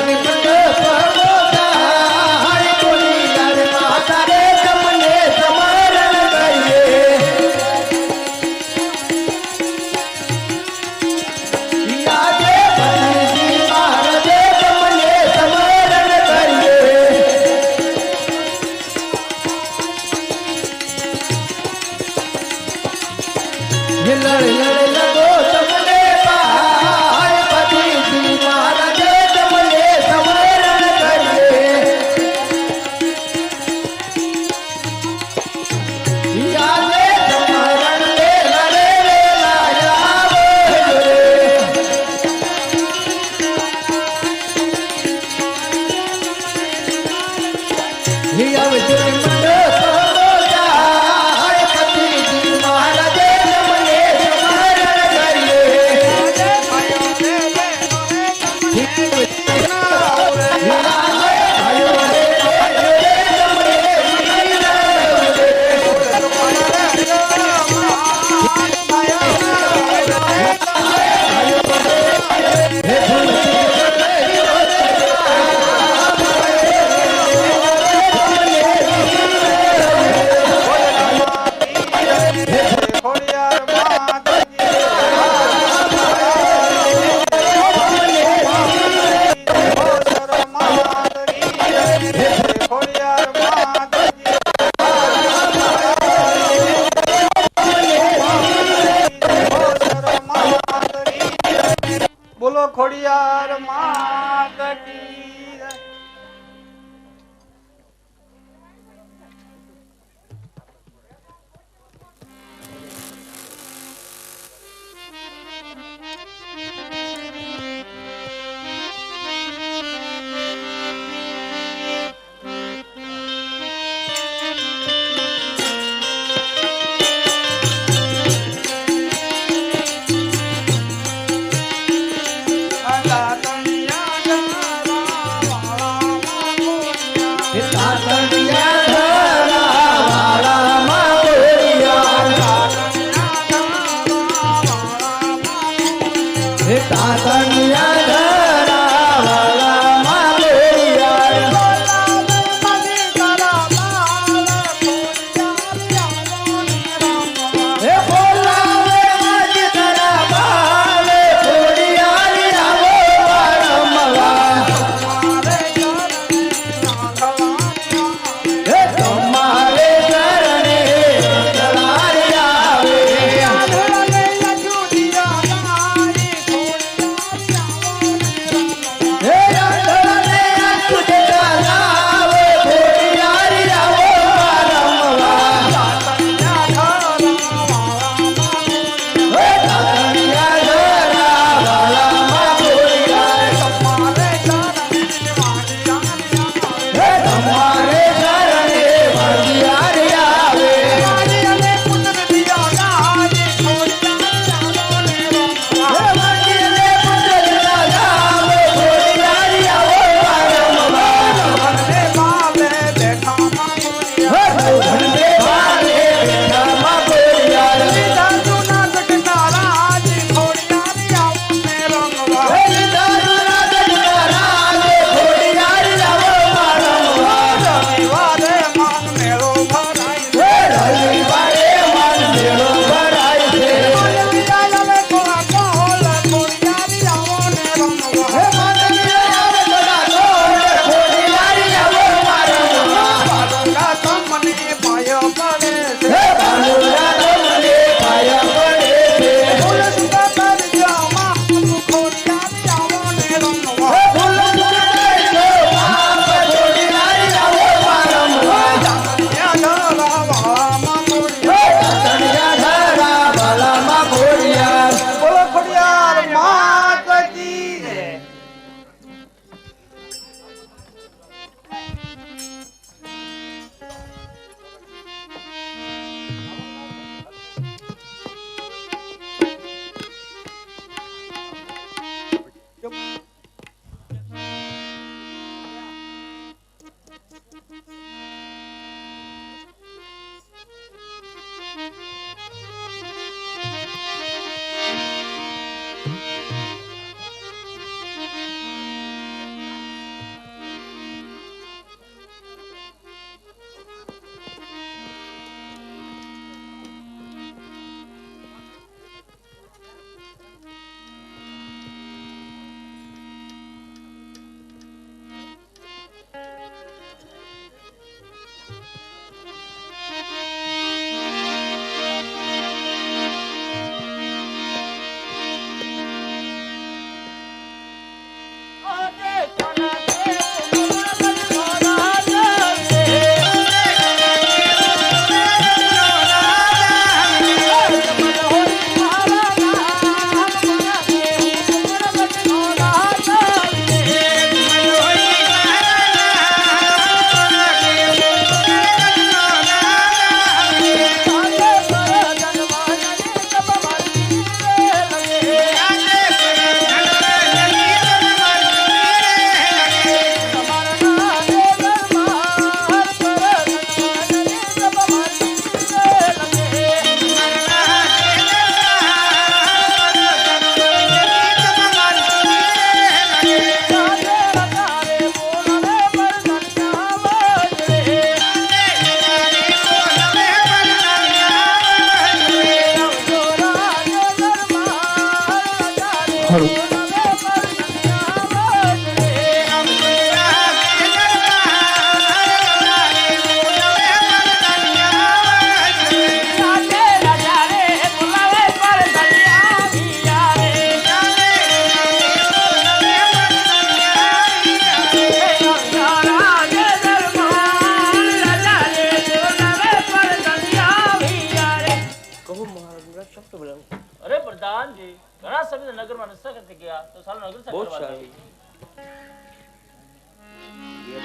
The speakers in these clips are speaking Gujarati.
મંડપ મોટા હાય કોલી યાર માતા રે તમને अरे प्रधान जी घना समय नगर में नशा करते गया तो साल नगर से बहुत करवा सारी ये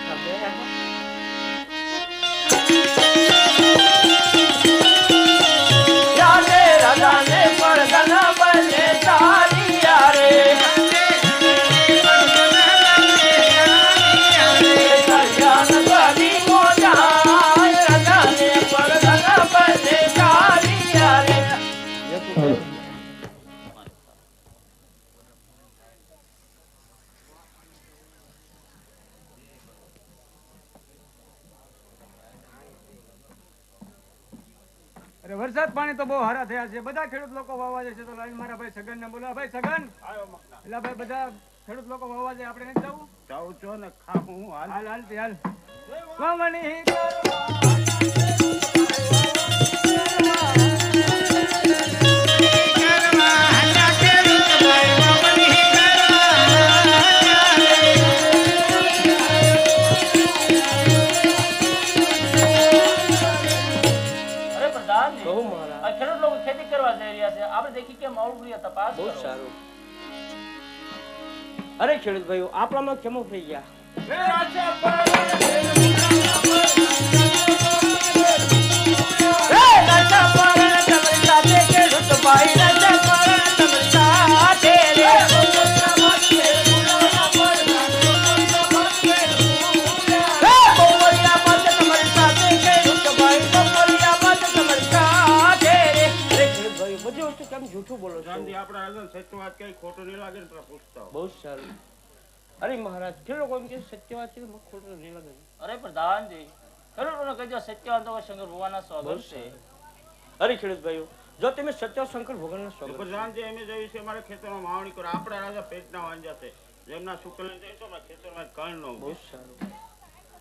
यारे राजा ने पर गना बने तारी यारे कल्याण बनी मोजा राजा ने पर गना बने तारी यारे અરે વરસાદ પાણી તો બહુ હારા થયા છે બધા ખેડૂત લોકો વાવવા જાય છે તો લાઈન મારા ભાઈ સગન ને બોલા ભાઈ સગન એટલે ભાઈ બધા ખેડૂત લોકો વાવવા જાય આપણે નથી જવું જાઉં છો ને ખાવું હાલ હાલ હાલ હાલ વાવણી અરે ખેડૂત ભાઈઓ આપણામાં કેમો થઈ ગયા अरे महाराज खेलो कौन के सत्यवाद से मुख खोल नहीं लगे अरे प्रधान जी खेलो ने कहियो सत्यवाद तो शंकर भगवान ना स्वागत છે अरे ખેડૂત ભાઈઓ જો તમે સત્ય શંકર ભગવાન ના સ્વાગત પ્રધાન जी એમે જોઈ છે મારા ખેતરમાં માવણી કરો આપડા રાજા પેટના વાંજા છે જેમના શુક્લ જાય તો મારા ખેતરમાં કણ નો બહુ સારું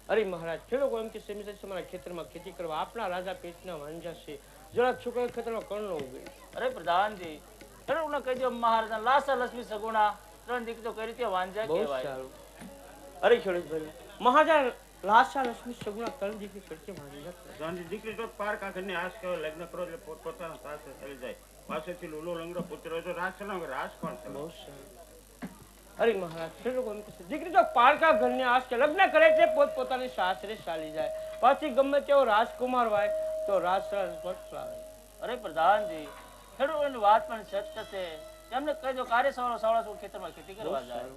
અરે મહારાજ ખેલો કોમ કે સેમી से हमारा ખેતરમાં ખેતી કરવા આપના રાજા પેટના વાંજા છે જરા શુક્લ ખેતરમાં કણ નો ઉગે અરે પ્રધાન जी ખેલો ને કહિયો મહારાજા લાસા લક્ષ્મી સગુણા ત્રણ દીકરી તો કઈ રીતે વાંજા કહેવાય અરે ખેડૂત ભાઈ મહારાજા લાસા લક્ષ્મી સગુણા ત્રણ દીકરી કરતે વાંજા ગાંધી દીકરી તો પાર કાકને આશ કે લગ્ન કરો એટલે પોતપોતાના સાસરે ચલી જાય પાસેથી લૂલો લંગડો પુત્ર હોય તો રાજ નો રાજ કોણ છે બહુ સારું અરે મહારાજ ખેલો કોમ કે દીકરી તો પારકા ઘરને આશ કે લગ્ન કરે એટલે પોતપોતાની સાસરે ચાલી જાય પાછી ગમે તેવો રાજકુમાર હોય તો રાજરાજ પટ લાવે અરે પ્રધાન जी ખેડૂતોની વાત પણ સત્ય છે તેમને કહી દો કાર્ય સવાળો ખેતરમાં ખેતી કરવા જાય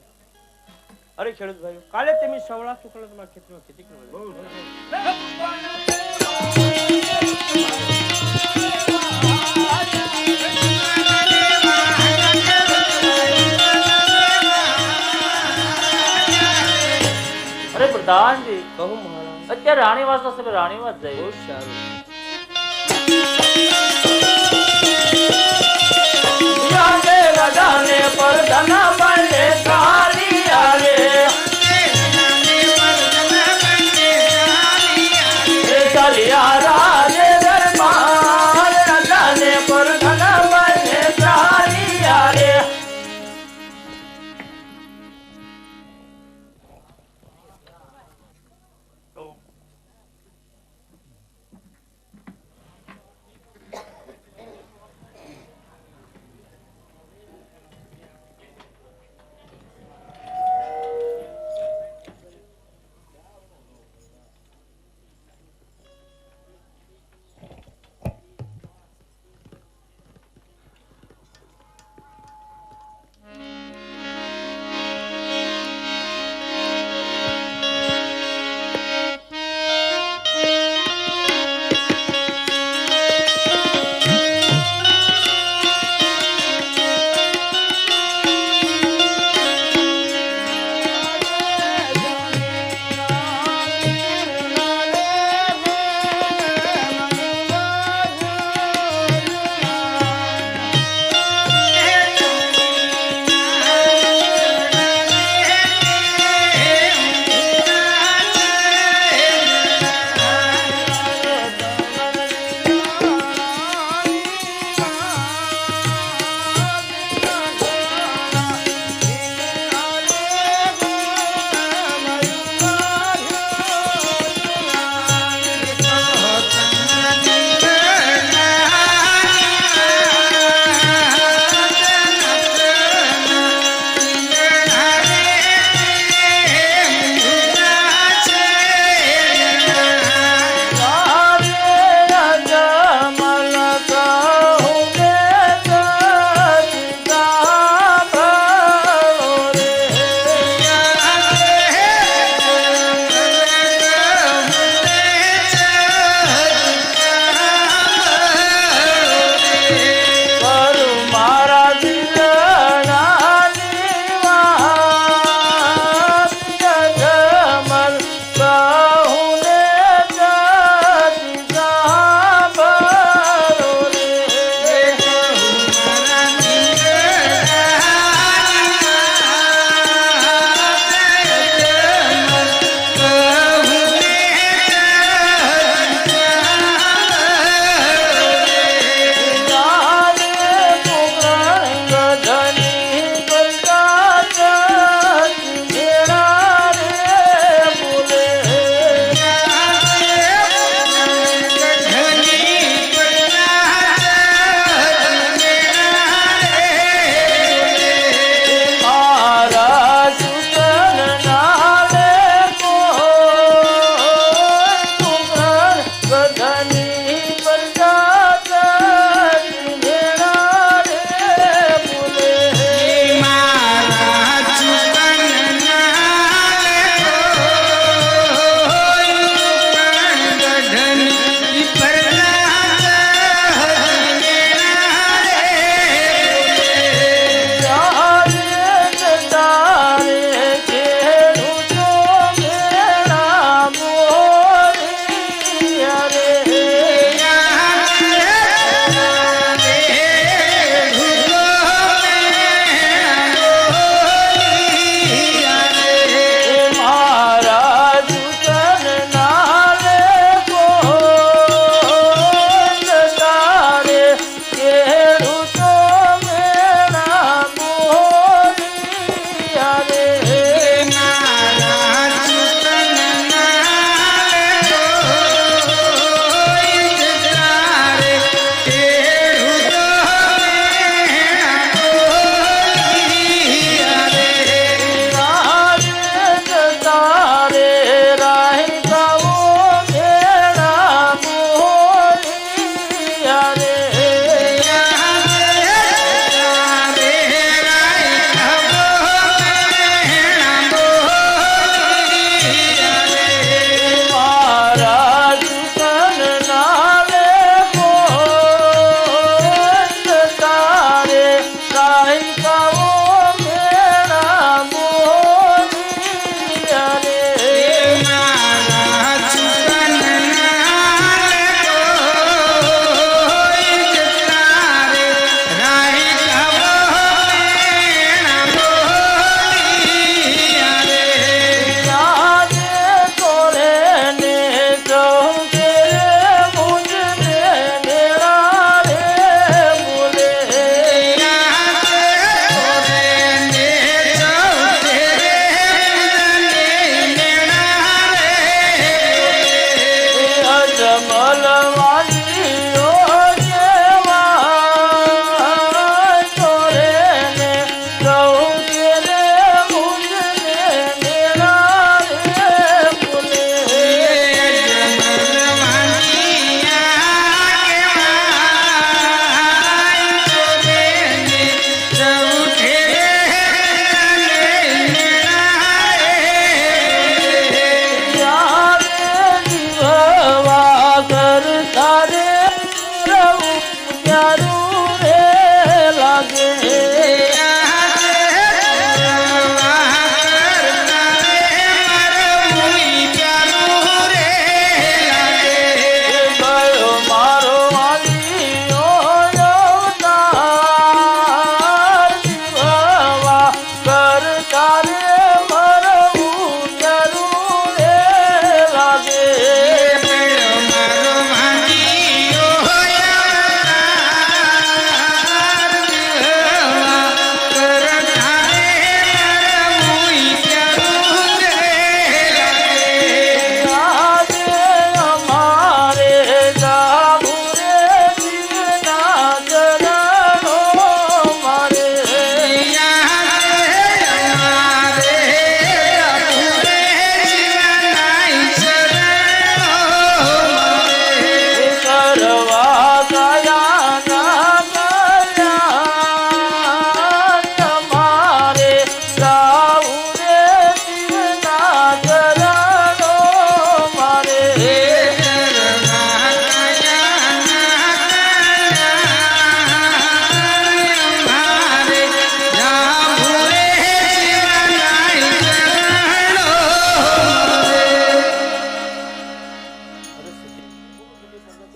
અરે ખેડૂત ભાઈઓ, કાલે તમે સવળા શુક્લ તમારા ખેતરમાં ખેતી કરવા બહુ અરે પ્રધાનજી, કહું મહારાજ. અત્યારે રાણીવાસ નો સમય, રાણીવાસ બહુ જાય. સારું.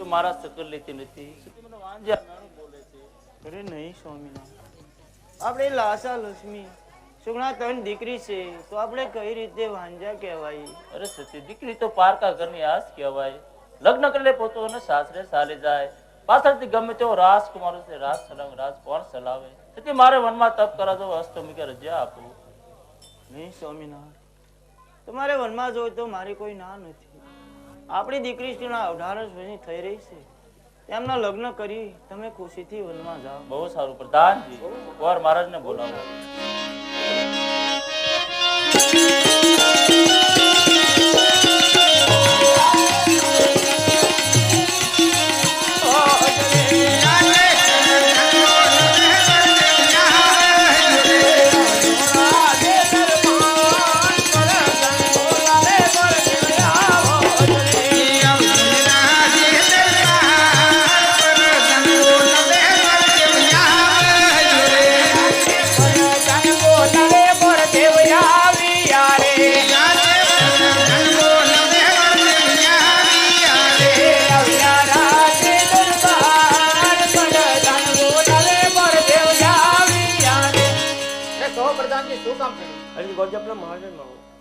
તું મારા સકર લેતી નથી. તું મને વાંજ્યા નાનું બોલે છે. અરે નહીં સ્વામિનારાયણ, આપણે લાસા લક્ષ્મી સુગણા ત્રણ દીકરી છે તો આપણે કઈ રીતે વાંજા કહેવાય? અરે સતી, દીકરી તો પારકા ઘરની આસ કહેવાય. લગ્ન કરી લે પોતાને સાસરે ચાલી જાય. પાછળથી ગમે તેવો રાજકુમારો છે, રાજ સલામ રાજ કોણ ચલાવે? સતી, મારે વનમાં તપ કરાવજો, અષ્ટમી કે રજા આપું. નહીં સ્વામિનારાયણ, તમારે વનમાં જોઈ તો મારી કોઈ ના નથી. આપણી દીકરી 18 વર્ષની થઈ રહી છે, તેમના લગ્ન કરી તમે ખુશીથી વનમાં જાઓ. બહુ સારું પ્રધાનજી, કુંવર મહારાજને બોલાવો.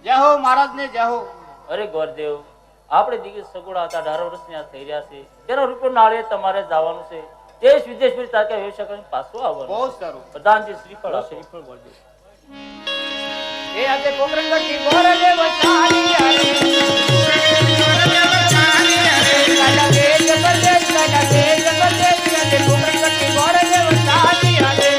જય હો મહારાજ ને જય હો. અરે ગોરદેવ, આપણે દીકરી સગુણા હતા, 18 વર્ષની આ થઈ રહ્યા છે. તેનો રૂપિયો નાળે તમારે જવાનું છે. દેશ વિદેશ ફરી તારકા વ્યવસાય કરીને પાછું આવવાનું. બહુ સારું. પ્રધાનજી શ્રીફળ આપો. શ્રીફળ ગોરદેવ. એ આજે કોકરંગઠી ગોરદેવ ચાલી આરે કાલા કે જબરદસ્ત કાલા કે જબરદસ્ત આજે કોકરંગઠી ગોરદેવ ચાલી આરે.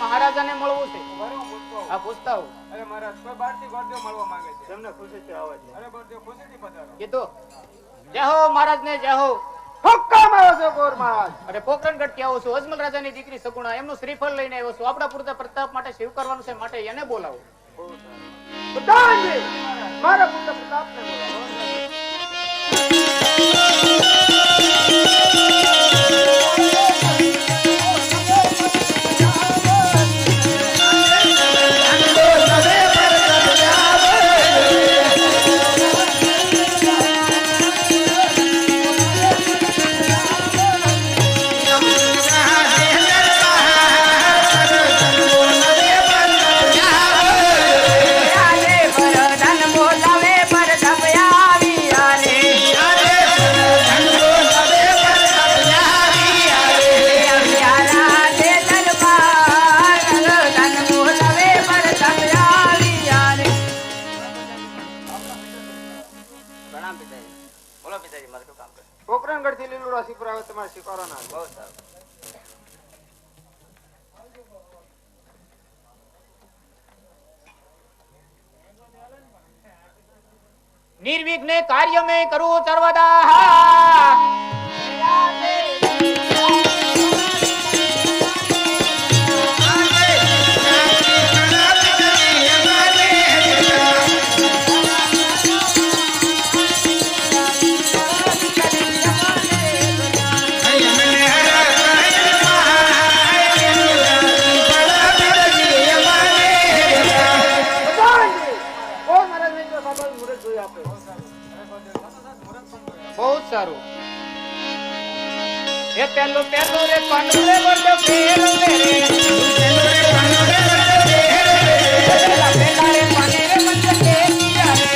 મહારાજાને મળવું છે. આ પૂછતા હું. અરે મહારાજ, કોઈ બહારથી ગોરદેવ મળવા માંગે છે. તમને ખુશીથી આવે છે. અરે ગોરદેવ, ખુશીથી પધારો. કીધું જય હો મહારાજ ને જય હો. હુક્કમ આવ્યો છે ગોર મહારાજ. અરે પોકરણગઢ થી આવું છું. અજમલ રાજાની દીકરી સગુણા એમનું શ્રીફળ લઈને આવ્યો છું. આપણા પૂરતા પ્રતાપ માટે સેવ કરવાનું છે, માટે એને બોલાવો. પ્રધાનજી, મારા પુત્ર પ્રતાપને બોલાવો. બોલાવે પર निर्विघ्ने कार्य में करू सर्वदा। बहुत सारू ये पहलो पहलो रे पांडु रे बड़ो फेर मेरे पहलो रे पांडु रे बड़ो फेर पहला पहला रे पानी रे मंच के किया रे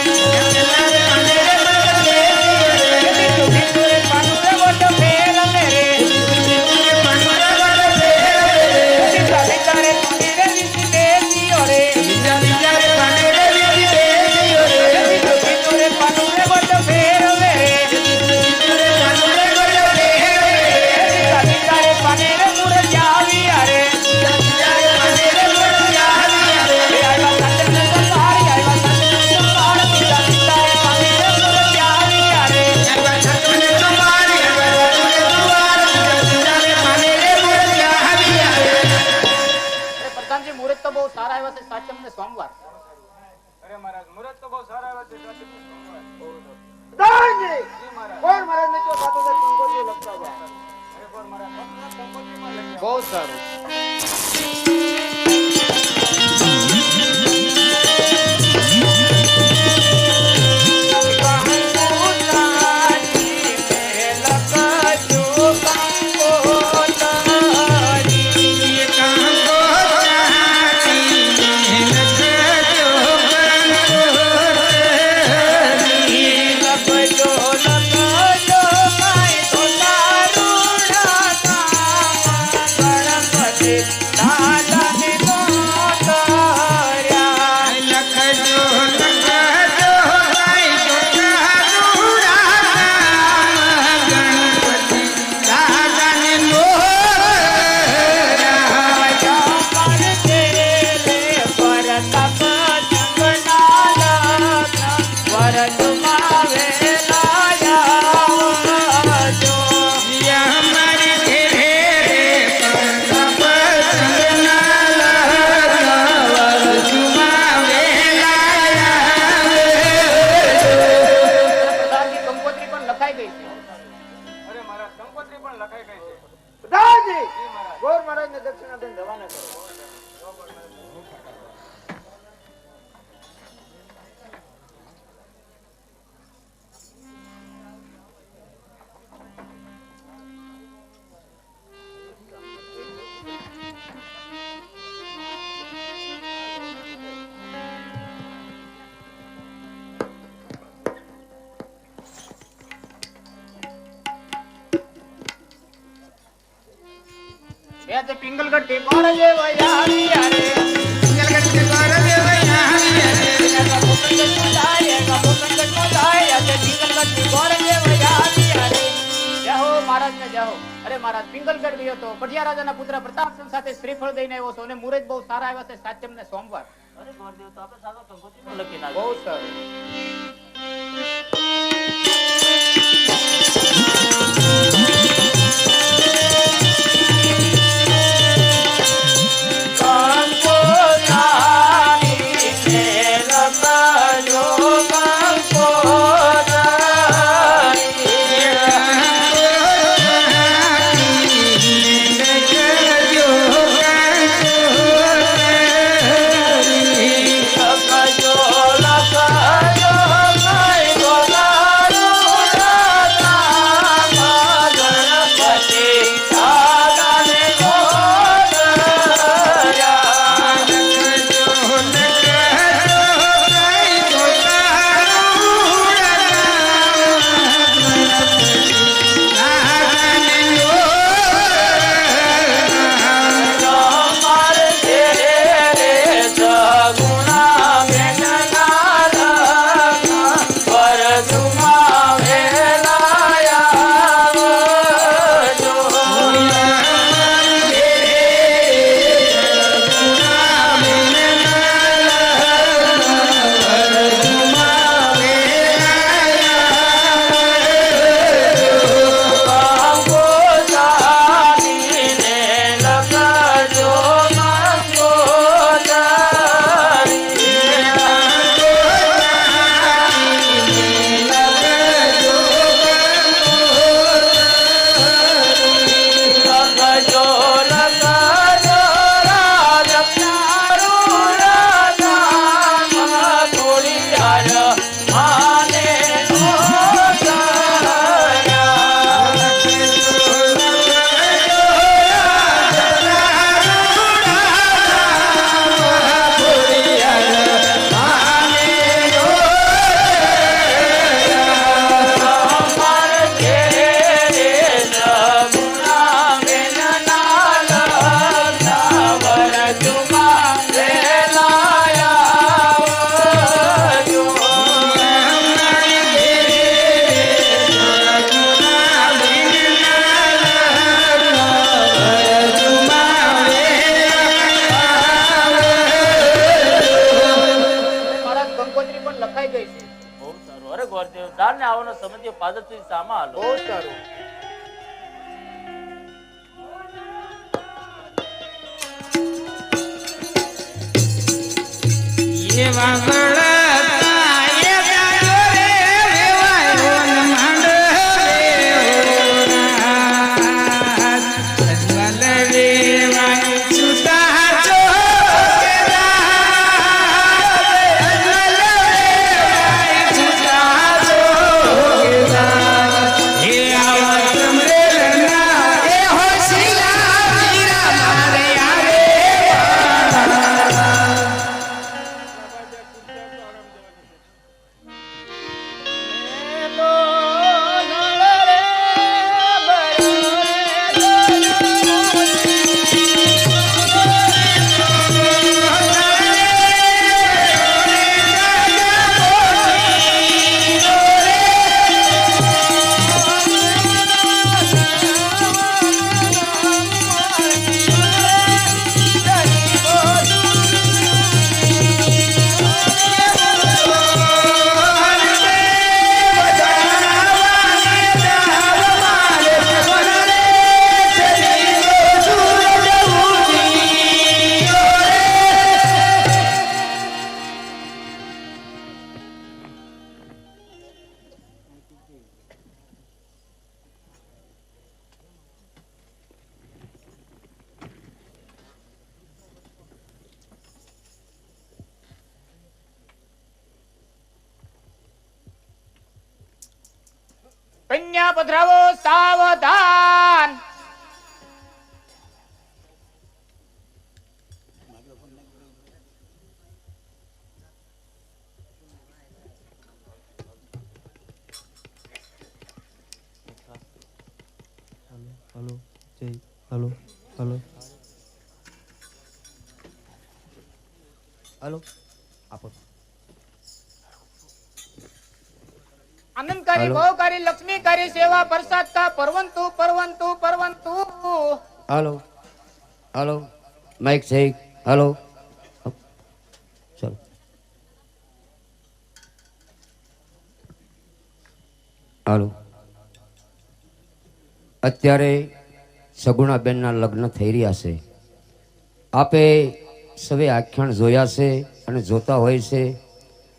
पहला रे पानी रे मंच के किया रे तू रे पांडु रे बड़ो फेर मेरे रे पांडु रे बड़ो फेर पहला रे पानी रे विधि दे दियो रे विद्या रे पानी रे विधि दे दियो रे तू रे पांडु रे बड़ो फेर मेरे मुहूर्त तो बहुत सारा है साचम ने सोमवार। અરે મહારાજ મુહૂર્ત તો બહુ સારા આવે છે કોણ મહારાજ ને જો સાતો તો કંકોત્રી લખતા હોય અરે કોણ મહારાજ કંકોત્રીમાં લખ્યા बहुत सारू पिंगलगढ़ के बार जे वयारी यारे पिंगलगढ़ के बार जे वयारी यारे का पोकंग को जाए या पिंगलगढ़ के बार जे वयारी यारे जाओ महाराज ने जाओ। अरे महाराज पिंगलगढ़ गयो तो बढ़िया राजा ना पुत्र प्रताप सिंह साथे श्रीफळ देने આવ્યો છો અને મુહૂર્ત બહુ સારા આવ્યા છે સાચમ ને સોમવાર। અરે ગોરદેવ તો આપણે સાદો કંકોત્રીમાં લખી નાખ્યું बहुत सारू લખાયો ચારને આવવાનો સમય પાદરથી સામા હાલો. બહુ સારું. એવા વળતા એ દાડો રે વેવાયો ન માંડવે અજમલ વેવાય છૂટા જો અજમલ વેવાય છૂટા જો હે આવા સમરેલના એ હોશિયાર વીરા મારે આવે કન્યા પધરાવો સાવધાન. હલો જય હલો હલો હલો આપો આનંદકારી હલો. ભોગકારી લક્ષ્મીકારી સેવા પ્રસાદ કા પરવંતુ પરવંતુ પરવંતુ. Hello hello mike check hello ચલો હલો અત્યારે સગુણાબેનના લગ્ન થઈ રહ્યા છે. આપે સવે આખ્યાન જોયા છે અને જોતા હોય છે,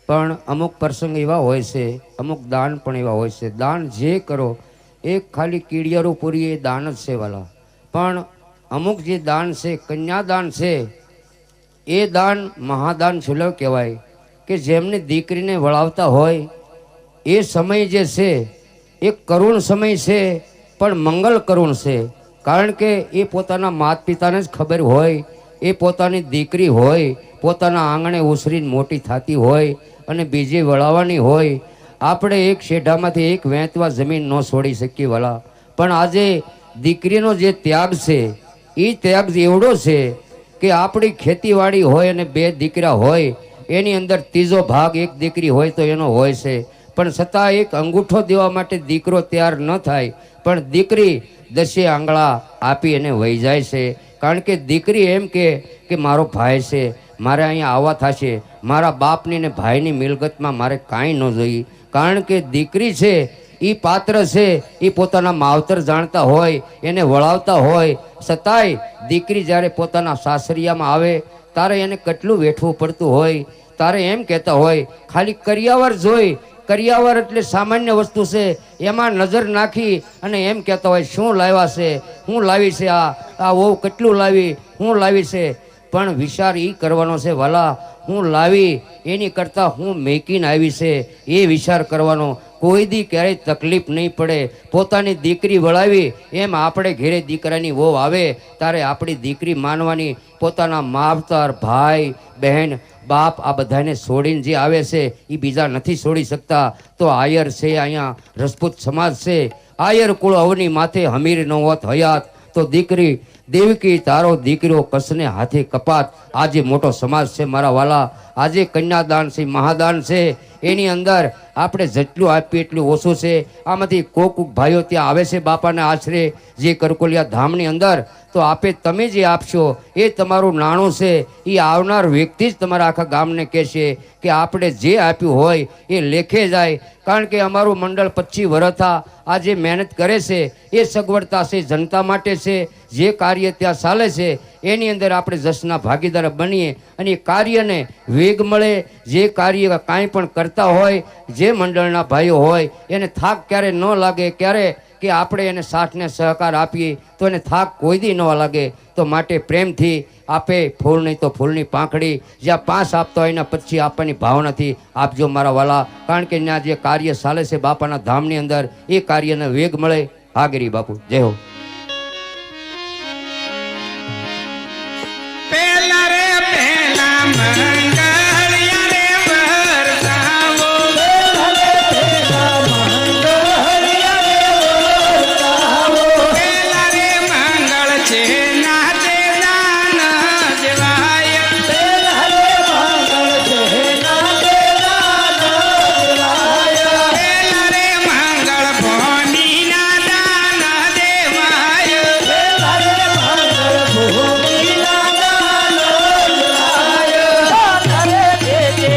પણ અમુક પ્રસંગ એવા હોય છે, અમુક દાન પણ એવા હોય છે. દાન જે કરો એ ખાલી કીડિયારું પૂરી એ દાન જ છે વાલા, પણ અમુક જે દાન છે કન્યાદાન છે એ દાન મહાદાન સુલભ કહેવાય. કે જેમને દીકરીને વળાવતા હોય એ સમય જે છે એ કરુણ સમય છે, પણ મંગલ કરુણ છે. કારણ કે એ પોતાના માત પિતાને જ ખબર હોય, એ પોતાની દીકરી હોય, પોતાના આંગણે ઉછરીને મોટી થતી હોય અને બીજે વળાવવાની હોય. આપણે એક શેઢામાંથી એક વેંતવા જમીન ન છોડી શકીએ વાલા, પણ આજે દીકરીનો જે ત્યાગ છે એ ત્યાગ એવડો છે કે આપણી ખેતીવાડી હોય અને બે દીકરા હોય એની અંદર ત્રીજો ભાગ એક દીકરી હોય તો એનો હોય છે, પણ છતાં એક અંગૂઠો દેવા માટે દીકરો તૈયાર ન થાય, પણ દીકરી દસે આંગળા આપી અને વહી જાય છે. કારણ કે દીકરી એમ કે મારો ભાઈ છે, મારે અહીંયા આવવા થશે, મારા બાપની ને ભાઈની મિલકતમાં મારે કાંઈ ન જોઈએ. કારણ કે દીકરી છે એ પાત્ર છે, એ પોતાના માવતર જાણતા હોય, એને વળાવતા હોય, છતાંય દીકરી જ્યારે પોતાના સાસરિયામાં આવે તારે એને કેટલું વેઠવું પડતું હોય. તારે એમ કહેતા હોય ખાલી કરિયાવર જોઈ, કરિયાવર એટલે સામાન્ય વસ્તુ છે, એમાં નજર નાખી અને એમ કહેતા હોય શું લાવ્યા છે, હું લાવી છે, આ વહુ કેટલું લાવી, હું લાવી છે. પણ વિચાર એ કરવાનો છે વાલા, હું લાવી એની કરતાં હું મેકીને આવી છે એ વિચાર કરવાનો. કોઈ દી ક્યારેય તકલીફ નહીં પડે. પોતાની દીકરી વળાવી એમ આપણે ઘેરે દીકરાની વહુ આવે ત્યારે આપણી દીકરી માનવાની. પોતાના માવતર ભાઈ બહેન બાપ આ બધાને છોડીને જે આવે છે એ બીજા નથી છોડી શકતા. તો આયર છે, અહીંયા રજપૂત સમાજ છે, આયર કુળ અવની માથે હમીર ન હોત હયાત. તો દીકરી દેવકી તારો દીકરો કસને હાથે કપાત. આજે મોટો સમાજ છે મારા વાલા, આજે કન્યાદાન છે, મહાદાન છે, એની અંદર આપણે જેટલું આપીએ એટલું ઓછું છે. આમાંથી કોક ભાઈઓ ત્યાં આવે છે બાપાના આશરે જે કરકોલિયા ધામની અંદર, તો આપે તમે જે આપશો એ તમારું નાણું છે. એ આવનાર વ્યક્તિ જ તમારા આખા ગામને કહેશે કે આપણે જે આપ્યું હોય એ લેખે જાય. કારણ કે અમારું મંડળ 25 વર્ષથી આ જે મહેનત કરે છે એ સગવડતા છે, જનતા માટે છે. જે કાર્ય ત્યાં ચાલે છે એની અંદર આપણે જસના ભાગીદાર બનીએ અને એ કાર્યને વેગ મળે. જે કાર્ય કાંઈ પણ કરતા હોય, જે મંડળના ભાઈઓ હોય એને થાક ક્યારે ન લાગે, ક્યારે કે આપણે એને સાથને સહકાર આપીએ તો એને થાક કોઈ દી ન લાગે. તો માટે પ્રેમથી આપે, ફૂલ નહીં તો ફૂલની પાંખડી, જ્યાં 5 આપતા હોય એના 25 આપવાની ભાવનાથી આપજો મારા વાલા. કારણ કે ત્યાં જે કાર્ય ચાલે છે બાપાના ધામની અંદર એ કાર્યને વેગ મળે. હાગરી બાપુ, જય હો. પેલા રે પેલા મંગળિયા રે વરસાવો, પેલા રે મંગળ છે નાચે દાન દેવાય, પેલા રે મંગળ ભોની ના દાન દેવાય, એવી રે રીતે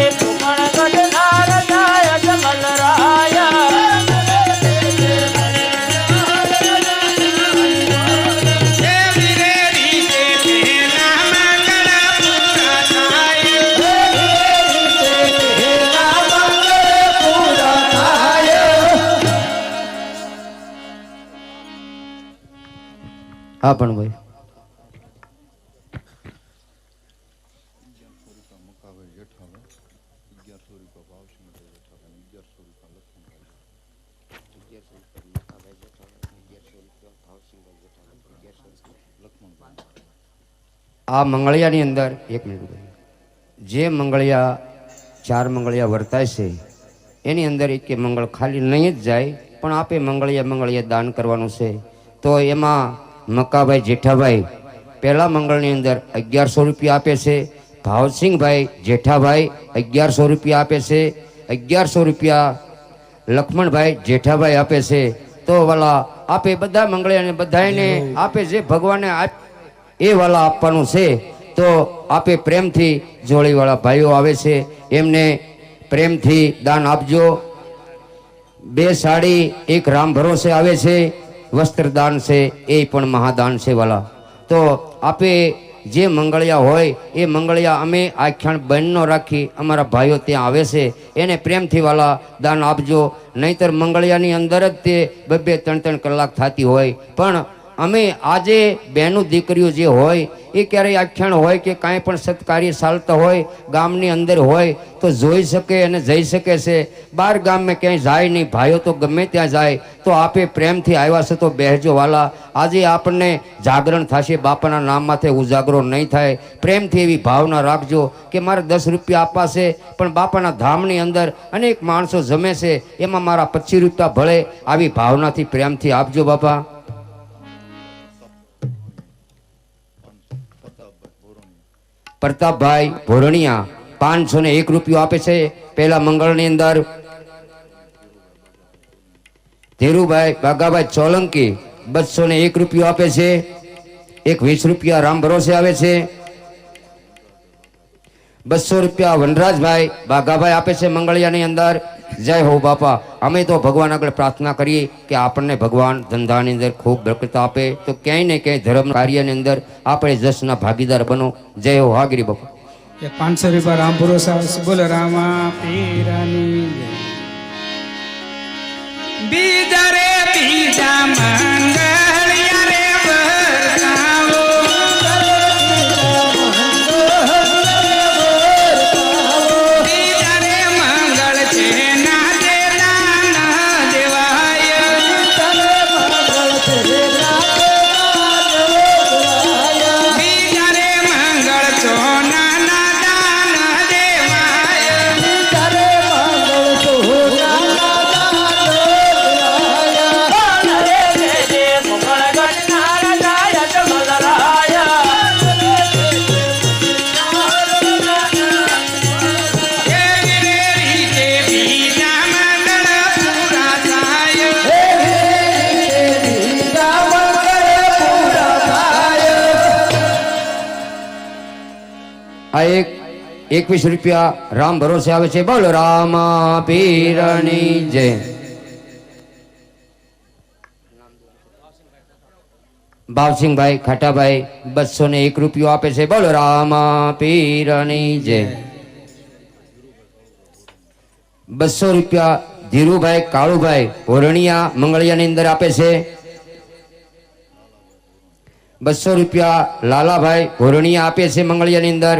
પેલા મંગળ પૂરા થાય, હા પણ ભાઈ આ મંગળિયાની અંદર એક મિનિટ, જે મંગળિયા 4 મંગળિયા વર્તાય છે એની અંદર એક મંગળ ખાલી નહીં જ જાય, પણ આપે મંગળિયા દાન કરવાનું છે. તો એમાં મકાભાઈ જેઠાભાઈ પહેલા મંગળની અંદર 1100 રૂપિયા આપે છે. ભાવસિંહભાઈ જેઠાભાઈ 1100 રૂપિયા આપે છે. 1100 રૂપિયા લક્ષ્મણભાઈ જેઠાભાઈ આપે છે. તો વાલા આપે બધા મંગળિયાને બધાને આપે જે ભગવાને એ વાલા આપવાનું છે. તો આપે પ્રેમથી જોડીવાળા ભાઈઓ આવે છે એમને પ્રેમથી દાન આપજો. 2 સાડી 1 રામ ભરોસે આવે છે, વસ્ત્રદાન છે એ પણ મહાદાન છે વાલા. તો આપે જે મંગળિયા હોય એ મંગળિયા અમે આખ્યાન બંધ ન રાખી, અમારા ભાઈઓ ત્યાં આવે છે એને પ્રેમથી વાલા દાન આપજો. નહીંતર મંગળિયાની અંદર જ તે 2-3 કલાક થતી હોય, પણ અમે આજે બહેનું દીકરીઓ જે હોય એ ક્યારેય આખ્યાન હોય કે કાંઈ પણ સત્કાર્ય ચાલતા હોય ગામની અંદર હોય તો જોઈ શકે અને જઈ શકે છે. બહાર ગામમાં ક્યાંય જાય નહીં, ભાઈઓ તો ગમે ત્યાં જાય. તો આપે પ્રેમથી આવ્યા છે તો બેસજો વાલા. આજે આપણને જાગરણ થશે, બાપાના નામ માથે ઉજાગરો નહીં થાય. પ્રેમથી એવી ભાવના રાખજો કે મારે 10 રૂપિયા આપવા છે પણ બાપાના ધામની અંદર અનેક માણસો જમે છે, એમાં મારા 25 રૂપિયા ભળે. આવી ભાવનાથી પ્રેમથી આપજો બાપા. પ્રતાપભાઈ ભોરણિયા 501 રૂપિયો આપે છે પહેલા મંગળની અંદર. ધીરુભાઈ બાગાભાઈ ચોલંકી 201 રૂપિયો આપે છે. 20 રૂપિયા રામ ભરોસે આવે છે. 200 રૂપિયા વનરાજભાઈ બાગાભાઈ આપે છે મંગળિયાની અંદર. જય હો બાપા. અમે તો ભગવાન આગળ પ્રાર્થના કરીએ કે આપણને ભગવાન ધંધાની અંદર ખૂબ બરકત આપે, તો ક્યાંય ને ક્યાંય ધર્મ કાર્યની અંદર આપણે જશના ભાગીદાર બનો. જય હો. હાગરી બાપા. 500 રૂપિયા રામ ભરોસા બોલ રામા પીરાની બીજા રે બીજા મંગળિયા રે વરસાવો, બીજા રે મંગળ છે નાચે દાન દેવાય, બીજા રે મંગળ છો નાના દાન દેવાય, જે આ 21 રૂપિયા રામ ભરોસે આવે છે. બોલો રામા પીરની જય. ભાવસિંહભાઈ ખાટાભાઈ 201 રૂપિયો આપે છે. બોલો રામા પીરની જય. 200 રૂપિયા ધીરુભાઈ કાળુભાઈ ઓરણિયા મંગળિયાની અંદર આપે છે. 200 રૂપિયા લાલાભાઈ ઓરણિયા આપે છે મંગળિયાની અંદર.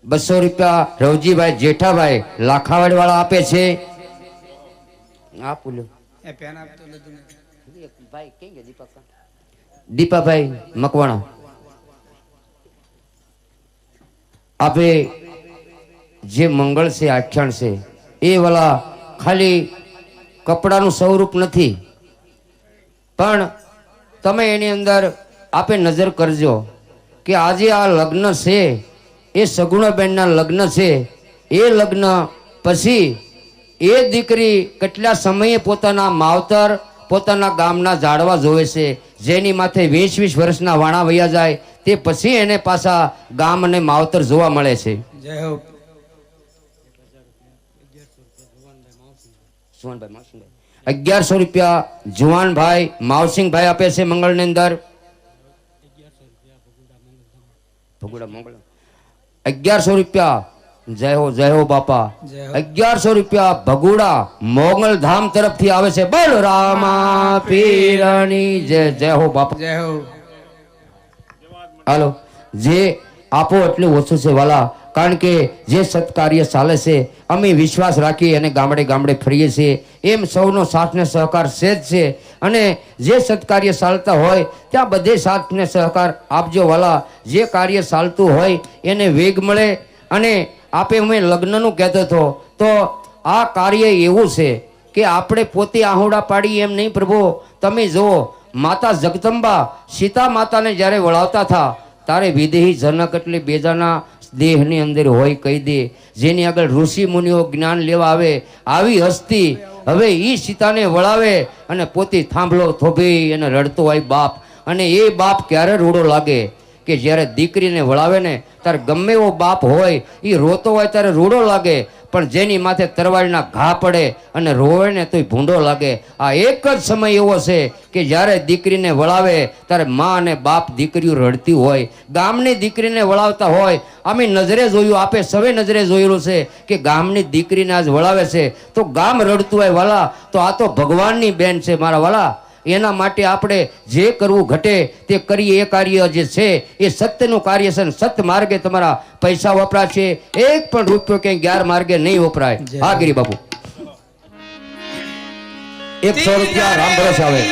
200 રૂપિયા રવજીભાઈ જેઠાભાઈ લાખાવાડ વાળા આપે છે. આ પુલ્યો દીપાભાઈ મકવાણા આપે જે મંગળ છે આખ્યાન છે એ વાલા ખાલી કપડાનું સ્વરૂપ નથી, પણ તમે એની અંદર આપે નજર કરજો કે આજે આ લગ્ન છે એ સગુણાબેનના લગ્ન છે. એ લગ્ન પછી એ દીકરી કેટલા સમયે પોતાના માવતર પોતાના ગામના ઝાડવા જોવે છે, જેની માથે 20-20 વર્ષના વાણા વયા જાય તે પછી એને પાછા ગામ અને માવતર જોવા મળે છે. જય હો. 1100 રૂપિયા જુવાનભાઈ માવસિંહભાઈ આપે છે મંગળની અંદર. 1100 રૂપિયા જય હો બાપા. 1100 રૂપિયા ભગુડા મોગલ ધામ તરફથી આવે છે. બોલ રામા પીરની જય હો બાપા. જય હો. હાલો જે આપો એટલું ઓછું છે વાલા, કારણ કે જે સત્કાર્ય ચાલે છે અમે વિશ્વાસ રાખી અને ગામડે ગામડે ફરીએ છીએ, એમ સૌનો સાથ ને સહકાર છે જ છે. અને જે સત્કાર્ય ચાલતા હોય ત્યાં બધે સાથ ને સહકાર આપજો વાલા. જે કાર્ય ચાલતું હોય એને વેગ મળે. અને આપે હું લગ્નનું કહેતો હતો તો આ કાર્ય એવું છે કે આપણે પોતે આહુડા પાડી એમ નહીં પ્રભુ. તમે જુઓ માતા જગદંબા સીતા માતાને જ્યારે વળાવતા હતા તારે વિદેહી જનક એટલે બેજાના દેહની અંદર હોય કહી દે, જેની આગળ ઋષિ મુનિઓ જ્ઞાન લેવા આવે આવી હસ્તી હવે ઈ સીતાને વળાવે અને પોતે થાંભલો થોભી અને રડતો હોય બાપ. અને એ બાપ ક્યારે રૂડો લાગે કે જ્યારે દીકરીને વળાવે ને ત્યારે ગમે એવો બાપ હોય એ રોતો હોય ત્યારે રૂડો લાગે, પણ જેની માથે તરવાળના ઘા પડે અને રોવે ને તોય ભૂંડો લાગે. આ એક જ સમય એવો છે કે જ્યારે દીકરીને વળાવે ત્યારે મા અને બાપ દીકરીઓ રડતી હોય. ગામની દીકરીને વળાવતા હોય અમે નજરે જોયું, આપે સવે નજરે જોયેલું છે કે ગામની દીકરીને આજ વળાવે છે તો ગામ રડતું હોય વાલા. તો આ તો ભગવાનની બેન છે મારા વાલા. એના માટે આપણે જે કરવું ઘટે તે કરીએ. એ કાર્ય જે છે એ સત્યનું કાર્ય છે. સત્ય માર્ગે તમારા પૈસા વપરાશે, એક પણ રૂપિયો ક્યાંય ગેર માર્ગે નહીં વપરાય. હા ગિરી બાપુ 100 રૂપિયા રામ ભરોસે આવે.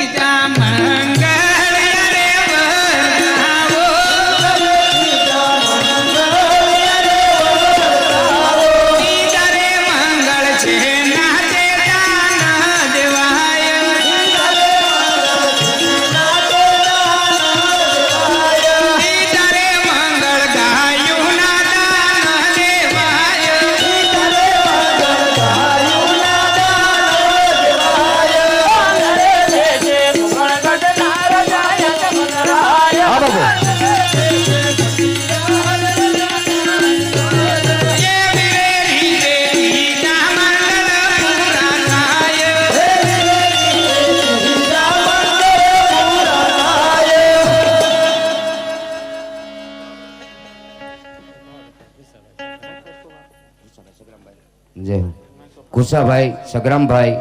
કુસાભાઈ સગ્રામભાઈ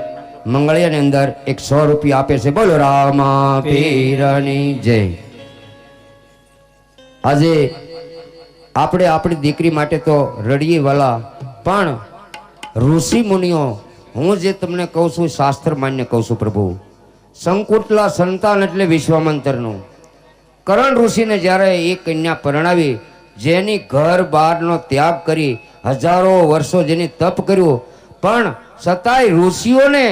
મંગળિયાની અંદર 100 રૂપિયા આપે છે. બોલો રામા પીરની જય. આજે આપણે આપણી દીકરી માટે તો રડીએ વાલા, પણ ઋષિ મુનિઓ હું જે તમને કહું છું શાસ્ત્ર માન્ય કહું છું પ્રભુ. સંકુટલા સંતાન એટલે વિશ્વામંતરનું. કરણ ઋષિને જ્યારે એ કન્યા પરણાવી, જેની ઘર બહારનો ત્યાગ કરી હજારો વર્ષો જેની તપ કર્યું, પણ છતાંય ઋષિઓને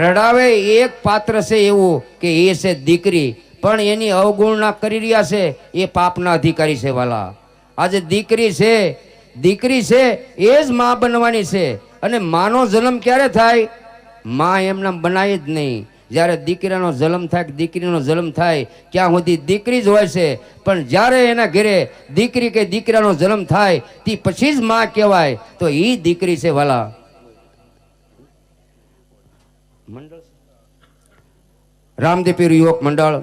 રડાવે એક પાત્ર છે એવું કે એ છે દીકરી, પણ એની અવગુણના કરી રહ્યા છે એ પાપના અધિકારી છે વાલા. આજે દીકરી છે એ જ માં બનવાની છે. અને માનો જન્મ ક્યારે થાય? માં એમના બનાય જ નહીં. જ્યારે દીકરાનો જન્મ થાય કે દીકરીનો જન્મ થાય ત્યાં સુધી દીકરી જ હોય છે, પણ જ્યારે એના ઘરે દીકરી કે દીકરાનો જન્મ થાય તે પછી જ માં કહેવાય, તો એ દીકરી છે વાલા. મંડળ રામદેવપીર યુવક મંડળ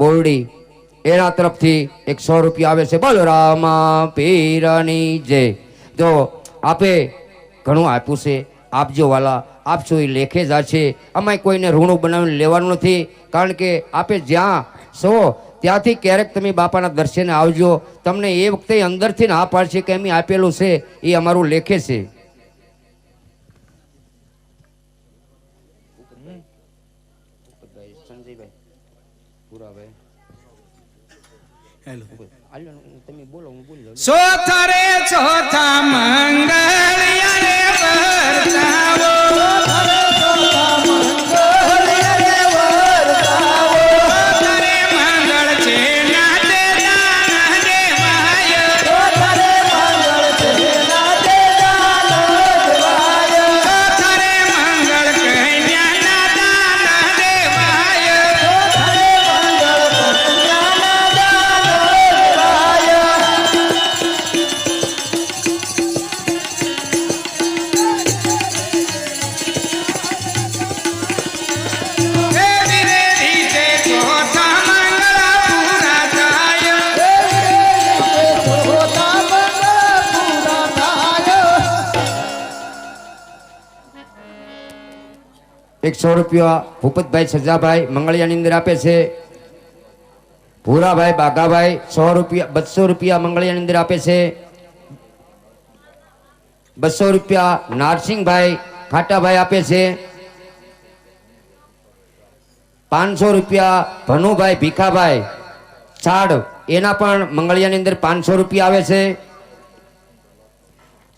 બોરડી એના તરફથી 100 રૂપિયા આવે છે. બોલો રામા પીરની જય. તો આપે ઘણું આપ્યું છે, આપજો વાલા, આપશો એ લેખે જ છે. અમાય કોઈને ઋણું બનાવીને લેવાનું નથી, કારણ કે આપે જ્યાં છો ત્યાંથી ક્યારેક તમે બાપાના દર્શને આવજો. તમને એ વખતે અંદરથી ના પાડશે કે અમે આપેલું છે, એ અમારું લેખે છે. તમે બોલો, હું બોલી જાઉં. ચોથા રે ચોથા મંગળિયા રે વર્તાવો. ચોથા રે મંગળ છે નાતે દાન દેવાય. ચોથા રે મંગળ કન્યા ના દાન દેવાય. 100 રૂપિયા ભૂપતભાઈ સજાભાઈ મંગળિયાની અંદર આપે છે. ભૂરાભાઈ બાગાભાઈ 100 રૂપિયા 200 રૂપિયા મંગળિયાની અંદર આપે છે. 200 રૂપિયા નારસિંહભાઈ ખાટાભાઈ આપે છે. 500 રૂપિયા ભનુભાઈ ભીખાભાઈ છાડ એના પણ મંગળિયાની અંદર 500 રૂપિયા આવે છે.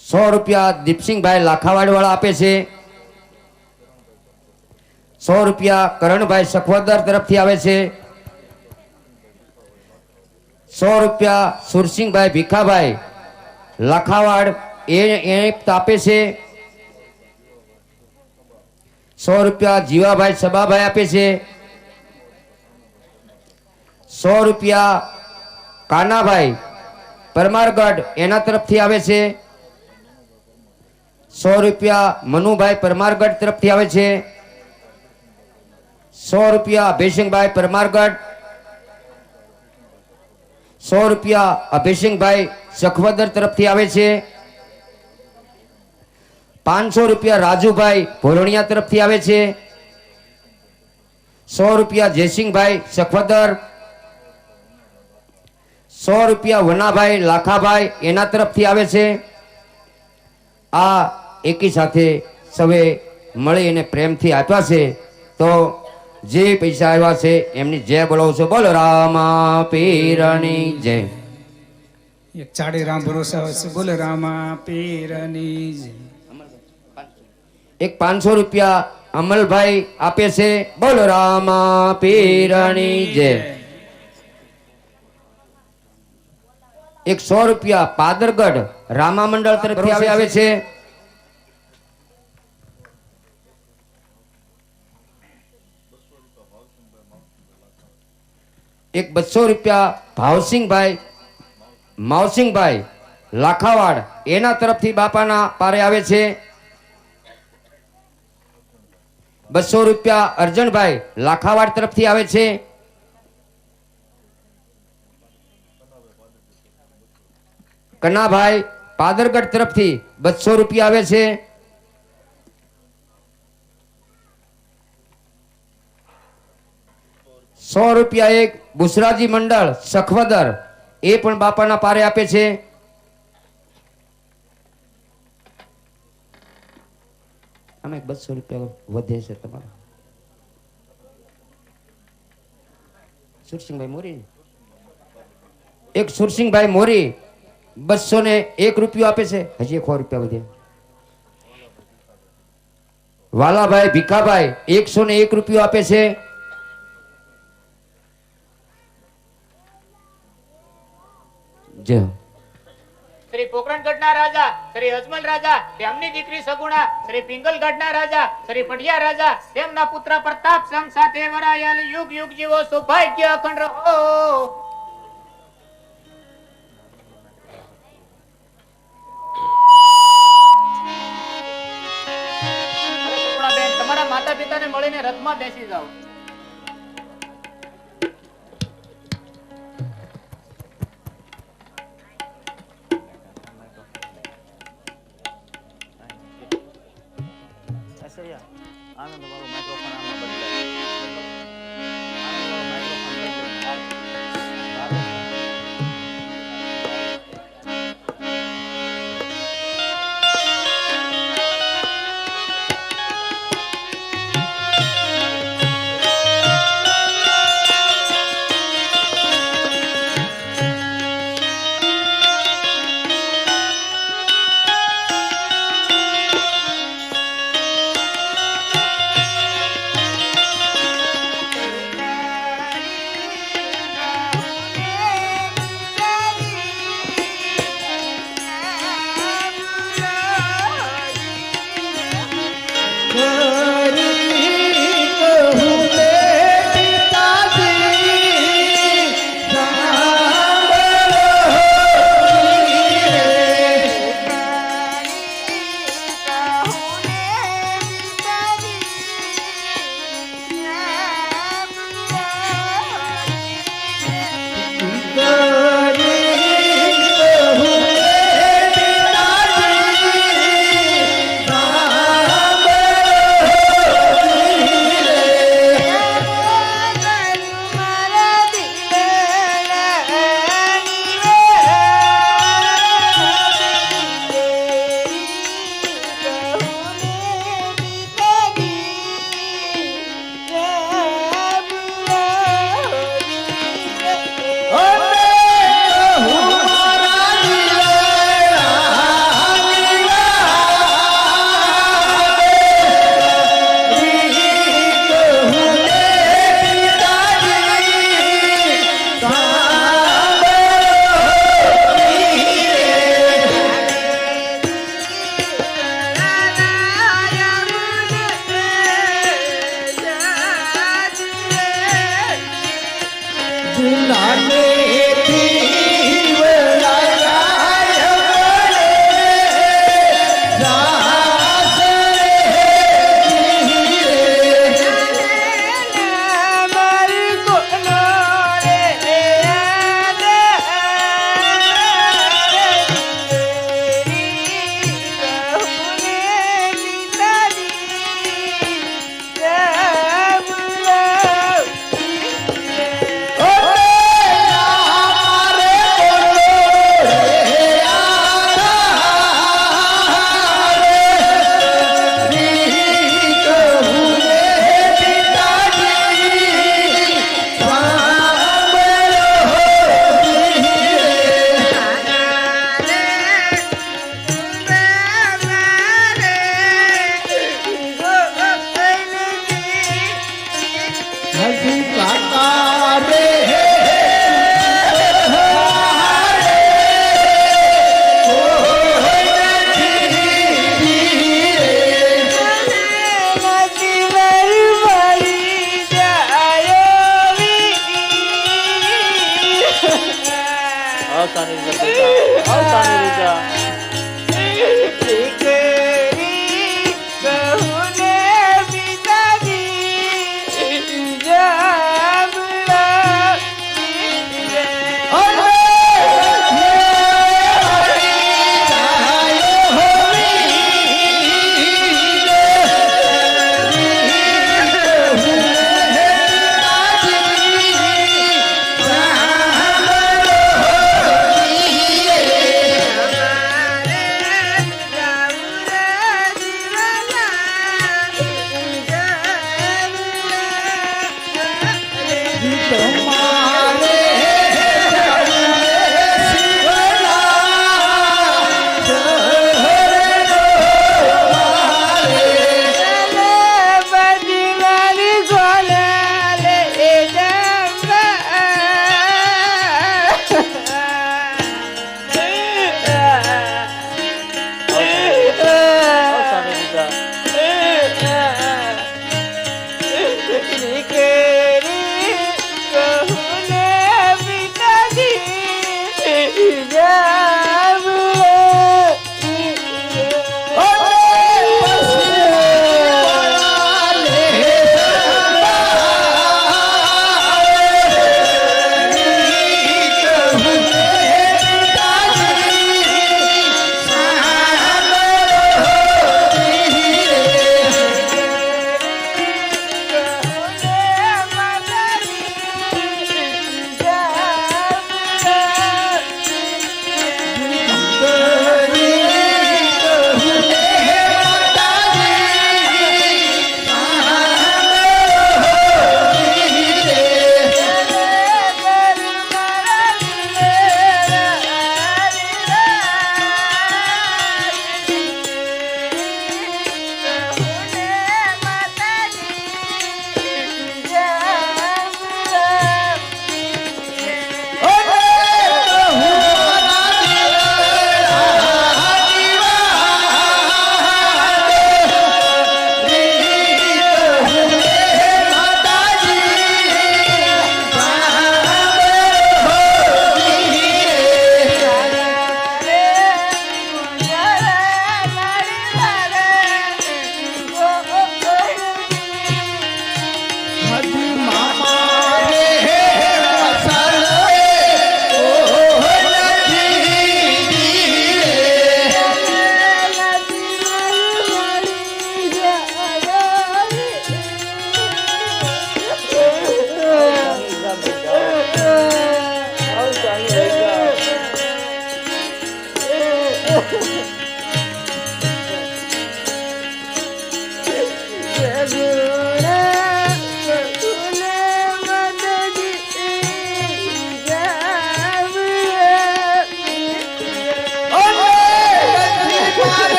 100 રૂપિયા દીપસિંહભાઈ લાખાવાડ વાળા આપે છે. 100 રૂપિયા કરણભાઈ સખવદર તરફથી આવે છે. 100 રૂપિયા સુરસિંહભાઈ ભીખાભાઈ લાખાવાડ એ આપે છે. 100 રૂપિયા જીવાભાઈ સબાભાઈ આપે છે. 100 રૂપિયા કાનાભાઈ પરમારગઢ એના તરફથી આવે છે. 100 રૂપિયા મનુભાઈ પરમારગઢ તરફથી આવે છે. 100 રૂપિયા અભયસિંહભાઈ પરમારગઢ. 100 રૂપિયા અભયસિંહભાઈ સખવદર તરફથી આવે છે. 500 રૂપિયા રાજુભાઈ ભોરણિયા તરફથી આવે છે. 100 રૂપિયા જયસિંહભાઈ સખવદર. 100 રૂપિયા વનાભાઈ લાખાભાઈ એના તરફથી આવે છે. આ એકી સાથે સવે મળી અને પ્રેમથી આપ્યા છે. તો જે પૈસા આવ્યા છે એમની જય બોલાવું છું. બોલો રામા પીરની જય. એક ચાડે રામ ભરોસા હશે. બોલે રામા પીરની જય. એક 500 રૂપિયા અમલભાઈ આપે છે. બોલો રામા પીરની જય. એક 100 રૂપિયા પાદરગઢ રામા મંડળ તરફથી આવે છે. એક 200 રૂપિયા ભાવસિંહભાઈ માવસિંહભાઈ લાખાવાડ એના તરફથી બાપાના પારે આવે છે. 200 રૂપિયા અર્જણભાઈ લાખાવાડ તરફથી આવે છે. કનાભાઈ પાદરગઢ તરફથી 200 રૂપિયા આવે છે. 100 રૂપિયા એક બુસરાજી મંડળ સખવદર એ પણ બાપાના પારે આપે છે. આમાં 200 રૂપિયા વધે છે તમારા સુરસિંહભાઈ મોરી. એક સુરસિંહભાઈ મોરી 201 રૂપિયો આપે છે. હજી 100 રૂપિયા વધે. વાલાભાઈ ભીખાભાઈ 101 રૂપિયો આપે છે. શ્રી પોકરણગઢના રાજા શ્રી અજમલ રાજા તેમની દીકરી સગુણા શ્રી પિંગલગઢના રાજા શ્રી પઢિયા રાજા તેમના પુત્ર પ્રતાપ સંઘ સાથે વરાયેલ યુગ યુગ જીવો સૌભાગ્ય અખંડ રહો. બેન, તમારા માતા પિતાને મળીને રથમાં બેસી જાઓ. આનંદ વાળો માઇક્રોફોન આમાં બદલાય. આનંદ વાળો માઇક્રોફોન બદલાય.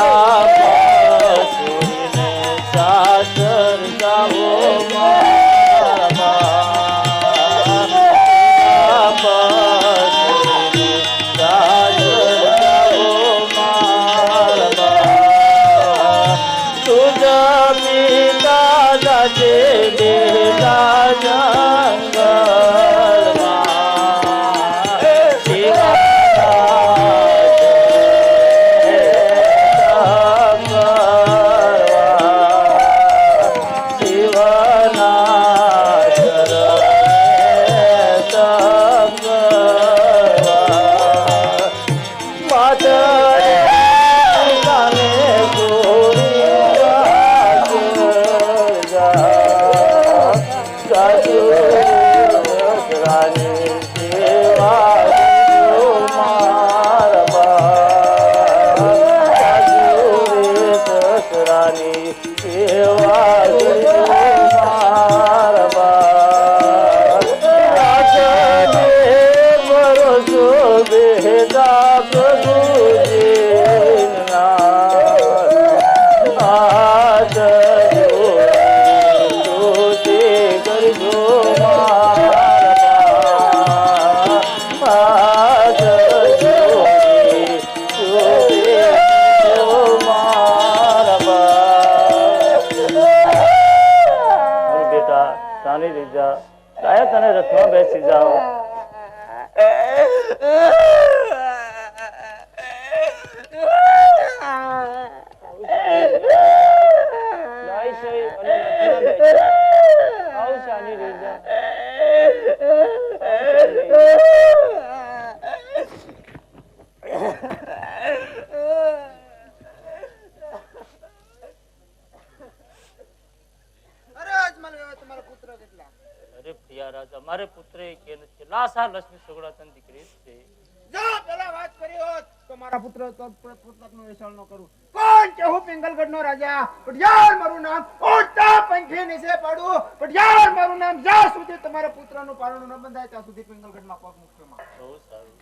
Love, જપિતા જાતે બેલા જંગલમાં તને રથમાં બેસી જાઓ. જાય છે અને રથમાં બેસે. આવ શાની રીજા. અરે પ્રિયા રાજા, મારે પુત્ર કે નથી. લાસા લક્ષ્મી સુગડા તન દીકરી છે. જો પેલા વાત કરી હોત તો મારા પુત્ર પુસ્તકનો વિશાળ ન કરું. કોણ કે હું પિંગલગઢનો રાજા? પટિયાર મારું નામ ઊંચા પંખી નીચે પાડું. પટિયાર મારું નામ જ્યાં સુધી તમારા પુત્રનું પારણું ન બંધાય ત્યાં સુધી પિંગલગઢમાં પગ મૂકશો માં. બહુ સારું.